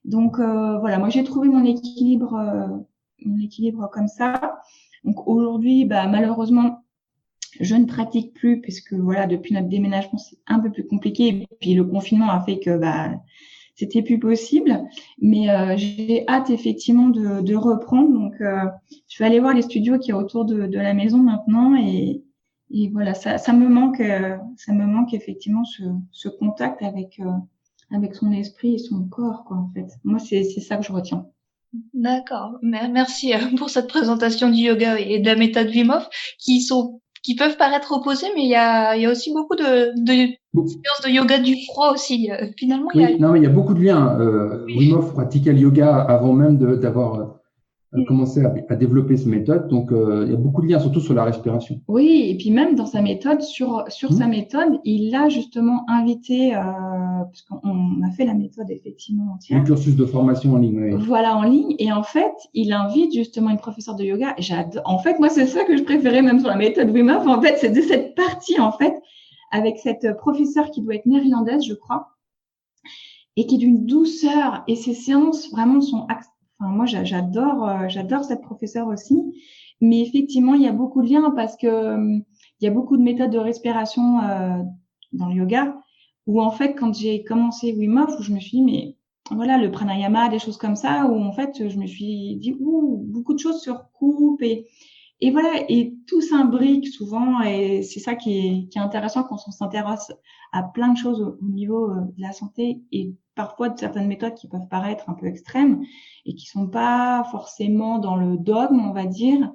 [SPEAKER 2] Donc voilà, moi j'ai trouvé mon équilibre comme ça. Donc aujourd'hui, malheureusement, je ne pratique plus puisque voilà, depuis notre déménagement, c'est un peu plus compliqué. Et puis le confinement a fait que c'était plus possible. Mais j'ai hâte effectivement de reprendre. Donc je vais aller voir les studios qui y a autour de la maison maintenant et voilà, ça me manque effectivement ce contact avec son esprit et son corps, quoi, en fait. Moi, c'est ça que je retiens.
[SPEAKER 4] D'accord. Merci pour cette présentation du yoga et de la méthode Wim Hof qui peuvent paraître opposées, mais il y a aussi beaucoup de séances de yoga du froid aussi. Finalement,
[SPEAKER 3] oui, non, mais il y a beaucoup de liens. Wim Hof pratiquait le yoga avant même d'avoir commencé à développer cette méthode. Donc, il y a beaucoup de liens, surtout sur la respiration.
[SPEAKER 2] Oui, et puis même dans sa méthode, sur sa méthode, il a justement invité, parce qu'on a fait la méthode effectivement entière.
[SPEAKER 3] Le cursus de formation en ligne, oui.
[SPEAKER 2] Voilà, en ligne. Et en fait, il invite justement une professeure de yoga. Et j'adore. En fait, moi, c'est ça que je préférais même sur la méthode Wim Hof. En fait, c'est de cette partie, en fait, avec cette professeure qui doit être néerlandaise, je crois, et qui est d'une douceur. Et ces séances vraiment sont. Enfin, moi, j'adore cette professeure aussi. Mais effectivement, il y a beaucoup de liens parce que il y a beaucoup de méthodes de respiration dans le yoga où en fait, quand j'ai commencé Wim Hof, où je me suis dit mais voilà le pranayama, des choses comme ça, où en fait, je me suis dit beaucoup de choses se recoupent et voilà, et tout s'imbrique souvent et c'est ça qui est intéressant quand on s'intéresse à plein de choses au niveau de la santé et parfois de certaines méthodes qui peuvent paraître un peu extrêmes et qui sont pas forcément dans le dogme, on va dire.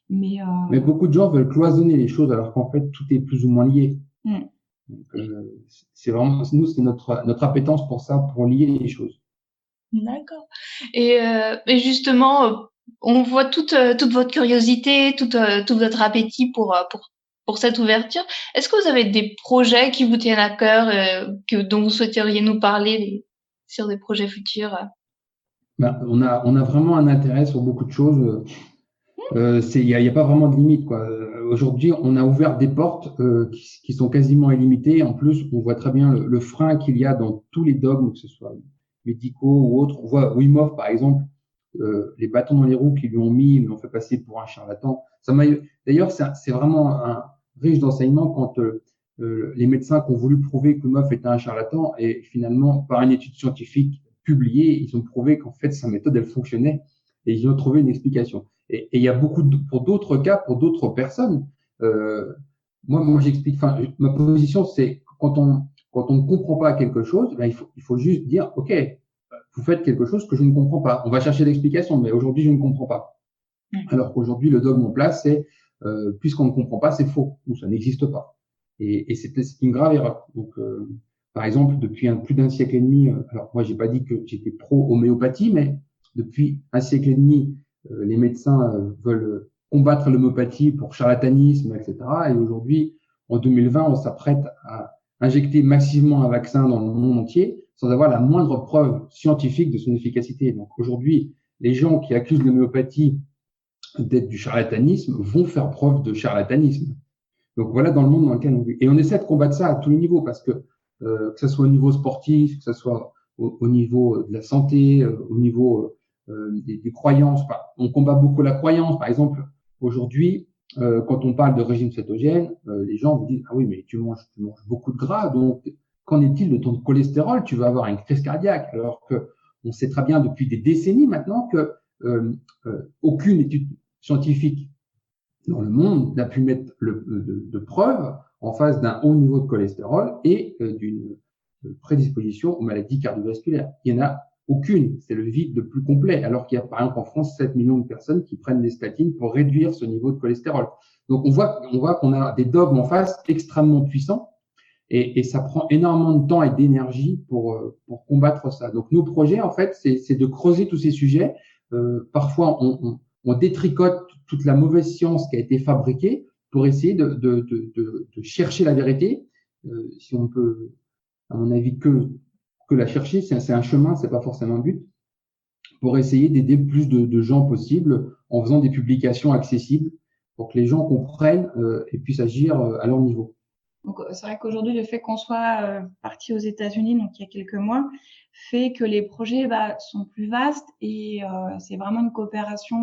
[SPEAKER 2] Mais
[SPEAKER 3] beaucoup de gens veulent cloisonner les choses alors qu'en fait, tout est plus ou moins lié. Donc, c'est vraiment, nous, c'est notre appétence pour ça, pour lier les choses.
[SPEAKER 4] D'accord. Et justement, on voit toute votre curiosité, tout votre appétit pour cette ouverture. Est-ce que vous avez des projets qui vous tiennent à cœur, dont vous souhaiteriez nous parler sur des projets futurs?
[SPEAKER 3] On a vraiment un intérêt sur beaucoup de choses. Il y a pas vraiment de limite, quoi. Aujourd'hui, on a ouvert des portes qui sont quasiment illimitées. En plus, on voit très bien le frein qu'il y a dans tous les dogmes, que ce soit médicaux ou autres. On voit Wim Hof, par exemple, les bâtons dans les roues qu'ils lui ont mis, ils l'ont fait passer pour un charlatan. D'ailleurs, c'est vraiment riche d'enseignements quand les médecins qui ont voulu prouver que Wim Hof était un charlatan et finalement, par une étude scientifique publiée, ils ont prouvé qu'en fait, sa méthode, elle fonctionnait et ils ont trouvé une explication. Et il y a pour d'autres cas, pour d'autres personnes, moi, j'explique. Enfin, ma position, c'est quand on ne comprend pas quelque chose, ben, il faut juste dire, OK, vous faites quelque chose que je ne comprends pas. On va chercher l'explication, mais aujourd'hui, je ne comprends pas. Alors qu'aujourd'hui, le dogme en place, c'est puisqu'on ne comprend pas, c'est faux ou ça n'existe pas. Et c'est une grave erreur. Donc, par exemple, depuis plus d'un siècle et demi, alors moi, j'ai pas dit que j'étais pro-homéopathie, mais depuis un siècle et demi, les médecins veulent combattre l'homéopathie pour charlatanisme, etc. Et aujourd'hui, en 2020, on s'apprête à injecter massivement un vaccin dans le monde entier sans avoir la moindre preuve scientifique de son efficacité. Donc aujourd'hui, les gens qui accusent l'homéopathie d'être du charlatanisme vont faire preuve de charlatanisme. Donc voilà dans le monde dans lequel on vit. Et on essaie de combattre ça à tous les niveaux parce que ce soit au niveau sportif, que ce soit au niveau de la santé, au niveau des croyances. On combat beaucoup la croyance. Par exemple, aujourd'hui, quand on parle de régime cétogène, les gens vous disent « Ah oui, mais tu manges beaucoup de gras, donc qu'en est-il de ton cholestérol? Tu vas avoir une crise cardiaque. » Alors que on sait très bien depuis des décennies maintenant que aucune étude scientifique dans le monde n'a pu mettre de preuves en face d'un haut niveau de cholestérol et d'une prédisposition aux maladies cardiovasculaires. Il n'y en a aucune. C'est le vide le plus complet. Alors qu'il y a, par exemple, en France, 7 millions de personnes qui prennent des statines pour réduire ce niveau de cholestérol. Donc, on voit qu'on a des dogmes en face extrêmement puissants et ça prend énormément de temps et d'énergie pour combattre ça. Donc, nos projets, en fait, c'est de creuser tous ces sujets. Parfois, on détricote toute la mauvaise science qui a été fabriquée pour essayer de chercher la vérité. Si on peut, à mon avis, que la chercher, c'est un chemin, c'est pas forcément un but, pour essayer d'aider le plus de gens possible en faisant des publications accessibles pour que les gens comprennent et puissent agir à leur niveau.
[SPEAKER 2] Donc, c'est vrai qu'aujourd'hui, le fait qu'on soit parti aux États-Unis, donc il y a quelques mois, fait que les projets sont plus vastes et c'est vraiment une coopération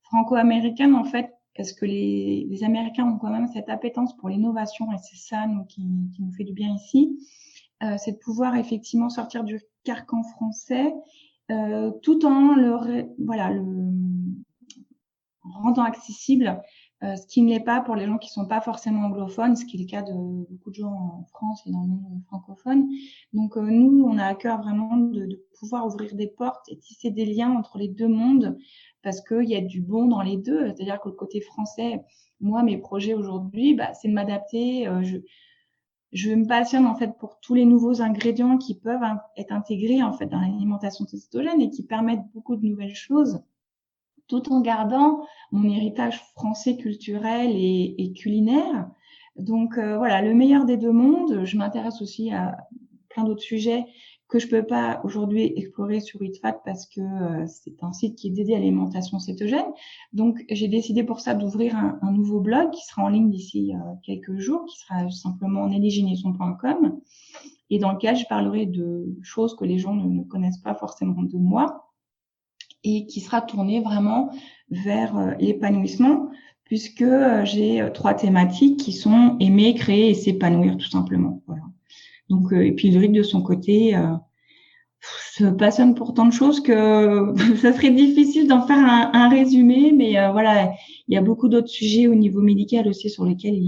[SPEAKER 2] franco-américaine en fait, parce que les Américains ont quand même cette appétence pour l'innovation et c'est ça qui nous fait du bien ici. C'est de pouvoir effectivement sortir du carcan français tout en le rendant accessible. Ce qui ne l'est pas pour les gens qui sont pas forcément anglophones, ce qui est le cas de beaucoup de gens en France et dans le monde francophone. Donc nous, on a à cœur vraiment de pouvoir ouvrir des portes et tisser des liens entre les deux mondes parce qu'il y a du bon dans les deux. C'est-à-dire que le côté français, moi, mes projets aujourd'hui, c'est de m'adapter. Je me passionne en fait pour tous les nouveaux ingrédients qui peuvent être intégrés en fait dans l'alimentation cétogène et qui permettent beaucoup de nouvelles choses, tout en gardant mon héritage français culturel et culinaire. Donc voilà, le meilleur des deux mondes. Je m'intéresse aussi à plein d'autres sujets que je peux pas aujourd'hui explorer sur EatFat parce que c'est un site qui est dédié à l'alimentation cétogène. Donc j'ai décidé pour ça d'ouvrir un nouveau blog qui sera en ligne d'ici quelques jours, qui sera simplement nellygenesson.com et dans lequel je parlerai de choses que les gens ne connaissent pas forcément de moi, et qui sera tourné vraiment vers l'épanouissement, puisque j'ai 3 thématiques qui sont aimer, créer et s'épanouir tout simplement. Voilà. Donc, et puis Ulrich de son côté se passionne pour tant de choses que ça serait difficile d'en faire un résumé, mais voilà, il y a beaucoup d'autres sujets au niveau médical aussi sur lesquels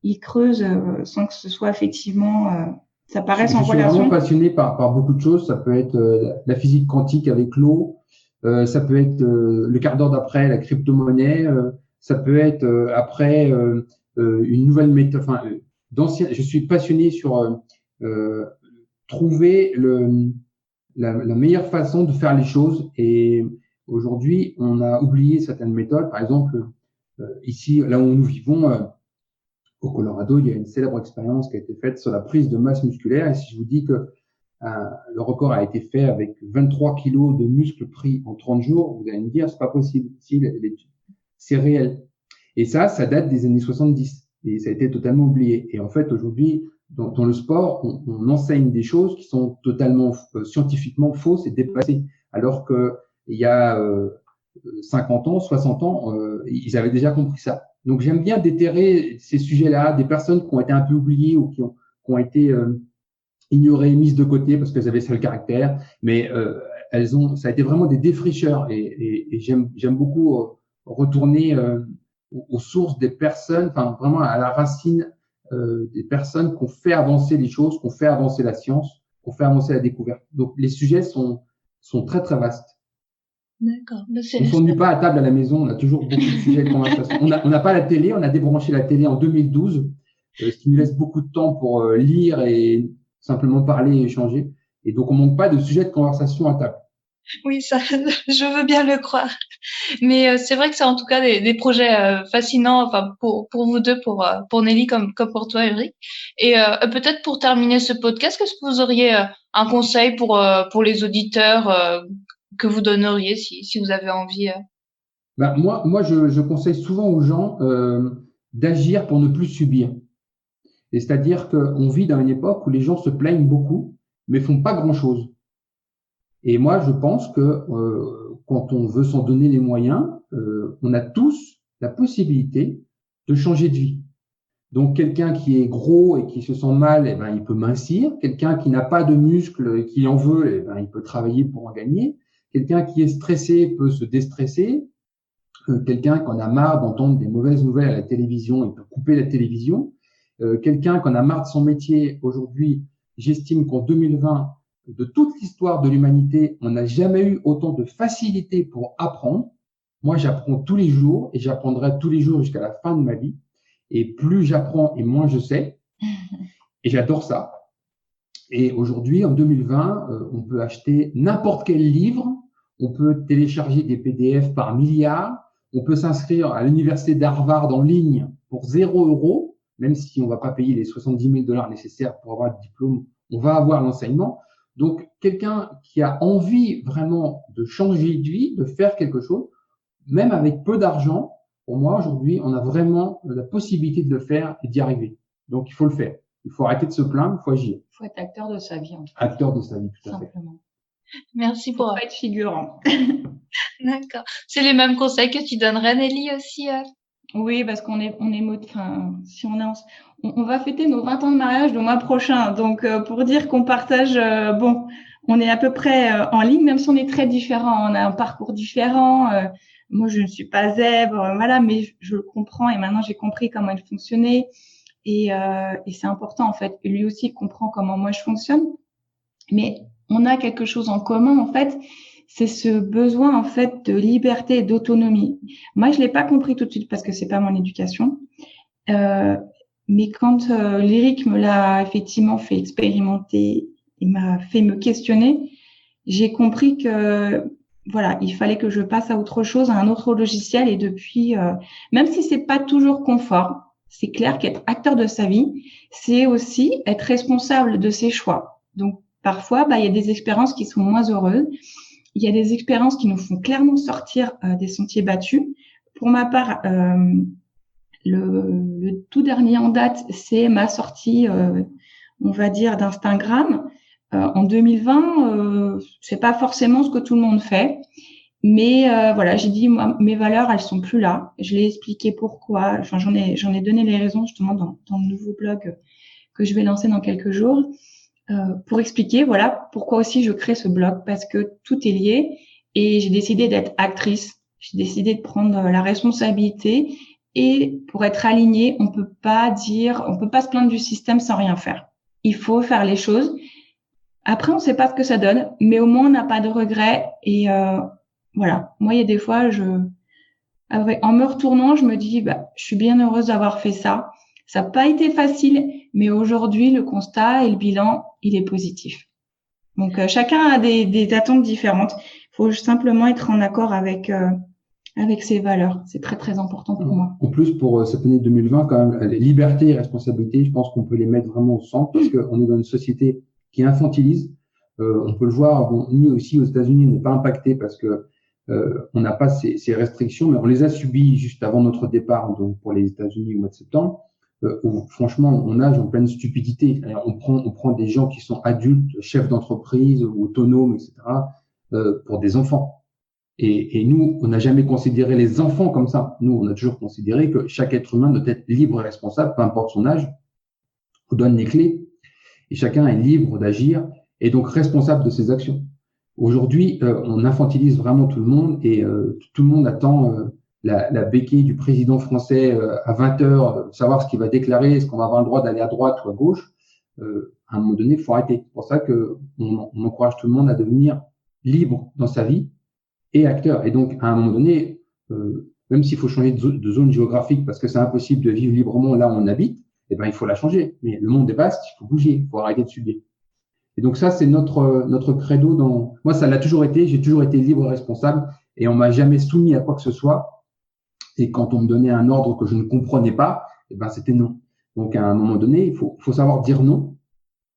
[SPEAKER 2] il creuse sans que ce soit effectivement ça paraisse en relation.
[SPEAKER 3] Je suis vraiment passionné par beaucoup de choses. Ça peut être la physique quantique avec l'eau. Ça peut être le quart d'heure d'après la crypto-monnaie, ça peut être après une nouvelle méthode. Enfin, je suis passionné sur trouver la meilleure façon de faire les choses. Et aujourd'hui, on a oublié certaines méthodes. Par exemple, ici, là où nous vivons, au Colorado, il y a une célèbre expérience qui a été faite sur la prise de masse musculaire. Et si je vous dis que le record a été fait avec 23 kilos de muscles pris en 30 jours. Vous allez me dire, c'est pas possible. Si, c'est réel. Et ça date des années 70. Et ça a été totalement oublié. Et en fait, aujourd'hui, dans le sport, on enseigne des choses qui sont totalement scientifiquement fausses et dépassées. Alors que il y a 50 ans, 60 ans, ils avaient déjà compris ça. Donc, j'aime bien déterrer ces sujets-là, des personnes qui ont été un peu oubliées ou qui ont été ignorées, mises de côté parce qu'elles avaient ça le caractère, mais ça a été vraiment des défricheurs et j'aime beaucoup retourner aux sources des personnes, enfin vraiment à la racine des personnes qui ont fait avancer les choses, qui ont fait avancer la science, qui ont fait avancer la découverte. Donc les sujets sont très très vastes.
[SPEAKER 4] D'accord.
[SPEAKER 3] On ne s'ennuie pas à table à la maison, on a toujours beaucoup de sujets de conversation. On n'a pas la télé, on a débranché la télé en 2012, ce qui nous laisse beaucoup de temps pour lire et simplement parler et échanger. Et donc on manque pas de sujets de conversation à table.
[SPEAKER 4] Oui, ça, je veux bien le croire. Mais c'est vrai que c'est en tout cas des projets fascinants, enfin pour vous deux, pour Nelly comme pour toi, Ulrich. Et peut-être pour terminer ce podcast, est-ce que vous auriez un conseil pour les auditeurs que vous donneriez si vous avez envie
[SPEAKER 3] Ben, moi je conseille souvent aux gens d'agir pour ne plus subir. Et c'est-à-dire qu'on vit dans une époque où les gens se plaignent beaucoup, mais font pas grand-chose. Et moi, je pense que quand on veut s'en donner les moyens, on a tous la possibilité de changer de vie. Donc, quelqu'un qui est gros et qui se sent mal, eh ben, il peut mincir. Quelqu'un qui n'a pas de muscles et qui en veut, eh ben, il peut travailler pour en gagner. Quelqu'un qui est stressé peut se déstresser. Quelqu'un qui en a marre d'entendre des mauvaises nouvelles à la télévision, il peut couper la télévision. Quelqu'un qui en a marre de son métier, aujourd'hui, j'estime qu'en 2020, de toute l'histoire de l'humanité, on n'a jamais eu autant de facilité pour apprendre. Moi, j'apprends tous les jours et j'apprendrai tous les jours jusqu'à la fin de ma vie. Et plus j'apprends et moins je sais. Et j'adore ça. Et aujourd'hui, en 2020, on peut acheter n'importe quel livre. On peut télécharger des PDF par milliards. On peut s'inscrire à l'université d'Harvard en ligne pour 0 €, même si on ne va pas payer les 70 000 $ nécessaires pour avoir le diplôme. On va avoir l'enseignement. Donc, quelqu'un qui a envie vraiment de changer de vie, de faire quelque chose, même avec peu d'argent, pour moi, aujourd'hui, on a vraiment la possibilité de le faire et d'y arriver. Donc, il faut le faire. Il faut arrêter de se plaindre, il faut agir.
[SPEAKER 2] Il faut être acteur de sa vie, en fait.
[SPEAKER 3] Acteur de sa vie, tout à fait.
[SPEAKER 2] Simplement.
[SPEAKER 4] Merci pour
[SPEAKER 2] Pas être figurant.
[SPEAKER 4] D'accord. C'est les mêmes conseils que tu donnerais, Nelly, aussi
[SPEAKER 2] Oui, parce qu'on est si on va fêter nos 20 ans de mariage le mois prochain. Donc, pour dire qu'on partage, on est à peu près en ligne, même si on est très différents. On a un parcours différent. Moi, je ne suis pas zèbre, voilà, mais je le comprends et maintenant j'ai compris comment il fonctionnait. Et c'est important, en fait. Lui aussi comprend comment moi je fonctionne. Mais on a quelque chose en commun, en fait. C'est ce besoin, en fait, de liberté et d'autonomie. Moi, je l'ai pas compris tout de suite parce que c'est pas mon éducation. Mais quand Lyric me l'a effectivement fait expérimenter, il m'a fait me questionner, j'ai compris que, voilà, il fallait que je passe à autre chose, à un autre logiciel. Et depuis, même si c'est pas toujours confort, c'est clair qu'être acteur de sa vie, c'est aussi être responsable de ses choix. Donc, parfois, il y a des expériences qui sont moins heureuses. Il y a des expériences qui nous font clairement sortir des sentiers battus. Pour ma part, le tout dernier en date, c'est ma sortie, on va dire, d'Instagram. En 2020, c'est pas forcément ce que tout le monde fait. Mais voilà, j'ai dit, moi, mes valeurs, elles sont plus là. Je l'ai expliqué pourquoi. Enfin, j'en ai donné les raisons justement dans le nouveau blog que je vais lancer dans quelques jours. Pour expliquer, voilà, pourquoi aussi je crée ce blog, parce que tout est lié et j'ai décidé d'être actrice. J'ai décidé de prendre la responsabilité et pour être alignée, on peut pas se plaindre du système sans rien faire. Il faut faire les choses. Après, on sait pas ce que ça donne, mais au moins on n'a pas de regrets et voilà. Moi, il y a des fois, en me retournant, je me dis, je suis bien heureuse d'avoir fait ça. Ça n'a pas été facile, mais aujourd'hui, le constat et le bilan, il est positif. Donc, chacun a des attentes différentes. Il faut simplement être en accord avec ses valeurs. C'est très, très important pour moi.
[SPEAKER 3] En plus, pour cette année 2020, quand même, liberté et responsabilité, je pense qu'on peut les mettre vraiment au centre parce qu'on est dans une société qui infantilise. On peut le voir, nous aussi aux États-Unis, on n'est pas impacté parce que on n'a pas ces restrictions, mais on les a subies juste avant notre départ, donc pour les États-Unis au mois de septembre. Où franchement, on nage en pleine stupidité. On prend des gens qui sont adultes, chefs d'entreprise, autonomes, etc., pour des enfants. Et nous, on n'a jamais considéré les enfants comme ça. Nous, on a toujours considéré que chaque être humain doit être libre et responsable, peu importe son âge. On donne les clés et chacun est libre d'agir et donc responsable de ses actions. Aujourd'hui, on infantilise vraiment tout le monde et tout le monde attend la béquille du président français à 20h, savoir ce qu'il va déclarer, est-ce qu'on va avoir le droit d'aller à droite ou à gauche, à un moment donné, il faut arrêter. C'est pour ça qu'on encourage tout le monde à devenir libre dans sa vie et acteur. Et donc, à un moment donné, même s'il faut changer de zone géographique parce que c'est impossible de vivre librement là où on habite, eh ben, il faut la changer. Mais le monde est vaste, il faut bouger, il faut arrêter de subir. Et donc ça, c'est notre credo dans, moi, ça l'a toujours été, j'ai toujours été libre et responsable et on m'a jamais soumis à quoi que ce soit. Et quand on me donnait un ordre que je ne comprenais pas, eh ben, c'était non. Donc, à un moment donné, il faut savoir dire non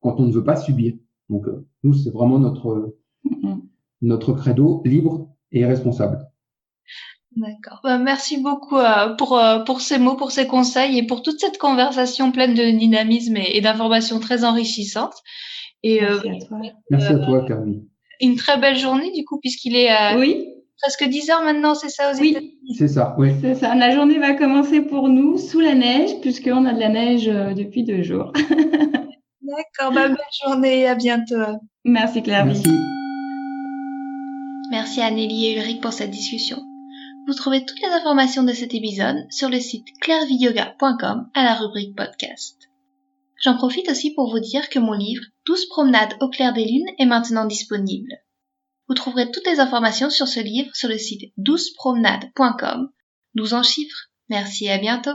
[SPEAKER 3] quand on ne veut pas subir. Donc, nous, c'est vraiment notre credo, libre et responsable.
[SPEAKER 4] D'accord. Merci beaucoup pour ces mots, pour ces conseils et pour toute cette conversation pleine de dynamisme et d'informations très enrichissantes. Et
[SPEAKER 2] merci à toi.
[SPEAKER 3] Merci à toi, Carmi.
[SPEAKER 4] Une très belle journée, du coup, puisqu'il est
[SPEAKER 2] oui.
[SPEAKER 4] presque 10h maintenant, c'est ça, aux États-Unis?
[SPEAKER 3] C'est ça, oui.
[SPEAKER 2] C'est ça. La journée va commencer pour nous sous la neige, puisqu'on a de la neige depuis 2 jours.
[SPEAKER 4] D'accord, belle journée, à bientôt.
[SPEAKER 2] Merci Claire.
[SPEAKER 3] Merci.
[SPEAKER 1] Merci à Nelly et Ulrich pour cette discussion. Vous trouvez toutes les informations de cet épisode sur le site clairviyoga.com à la rubrique podcast. J'en profite aussi pour vous dire que mon livre 12 promenades au clair des lunes est maintenant disponible. Vous trouverez toutes les informations sur ce livre sur le site 12promenades.com, 12 en chiffres. Merci et à bientôt.